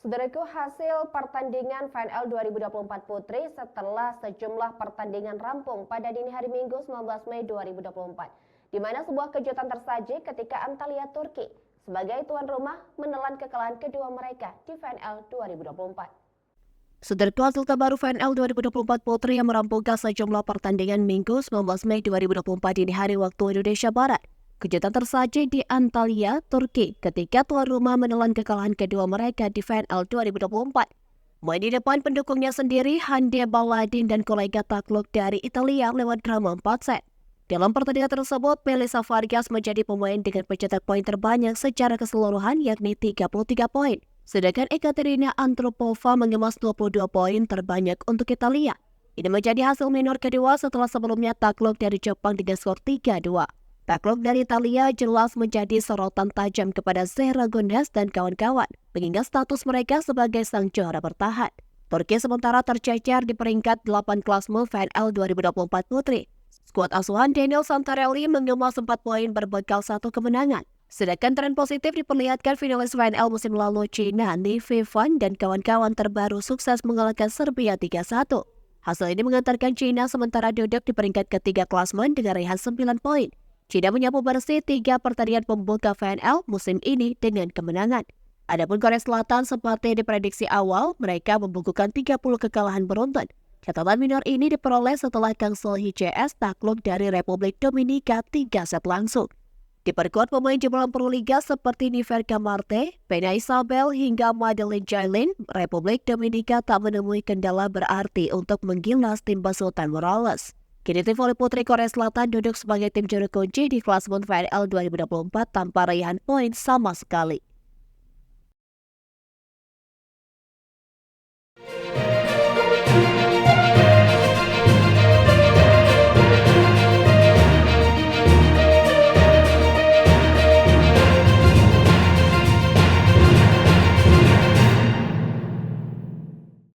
Saudaraku, hasil pertandingan FNL 2024 Putri setelah sejumlah pertandingan rampung pada dini hari Minggu 19 Mei 2024, di mana sebuah kejutan tersaji ketika Antalya Turki sebagai tuan rumah menelan kekalahan kedua mereka di FNL 2024. Saudaraku, hasil terbaru FNL 2024 Putri yang merampungkan sejumlah pertandingan Minggu 19 Mei 2024 dini hari waktu Indonesia Barat. Kejutan tersaji di Antalya, Turki ketika tuan rumah menelan kekalahan kedua mereka di FNL 2024. Main di depan pendukungnya sendiri, Hande Baladin dan kolega takluk dari Italia lewat drama 4 set. Dalam pertandingan tersebut, Melissa Vargas menjadi pemain dengan pencetak poin terbanyak secara keseluruhan yakni 33 poin. Sedangkan Ekaterina Antropova mengemas 22 poin terbanyak untuk Italia. Ini menjadi hasil minor kedua setelah sebelumnya takluk dari Jepang dengan skor 3-2. Takluk dari Italia jelas menjadi sorotan tajam kepada Zehra Gondas dan kawan-kawan, mengingat status mereka sebagai sang juara bertahan. Turki sementara tercecer di peringkat 8 klasmen FNL 2024 Putri. Skuad asuhan Daniel Santarelli mengemas 4 poin berbekal 1 kemenangan. Sedangkan tren positif diperlihatkan finalis FNL musim lalu Cina, Nivi Van dan kawan-kawan terbaru sukses mengalahkan Serbia 3-1. Hasil ini mengantarkan Cina sementara duduk di peringkat ketiga klasmen dengan raihan 9 poin. Cina menyapu bersih 3 pertandingan pembuka FNL musim ini dengan kemenangan. Adapun Korea Selatan seperti diprediksi awal, mereka membukukan 30 kekalahan beruntun. Catatan minor ini diperoleh setelah Kansel HCS takluk dari Republik Dominika 3 set langsung. Diperkuat pemain jebolan Proliga seperti Niverka Marte, Pena Isabel hingga Madeline Jailin, Republik Dominika tak menemui kendala berarti untuk menggilas tim Sultan Morales. Kini tim voli putri Korea Selatan duduk sebagai tim juru kunci di klasmen FNL 2024 tanpa raihan poin sama sekali.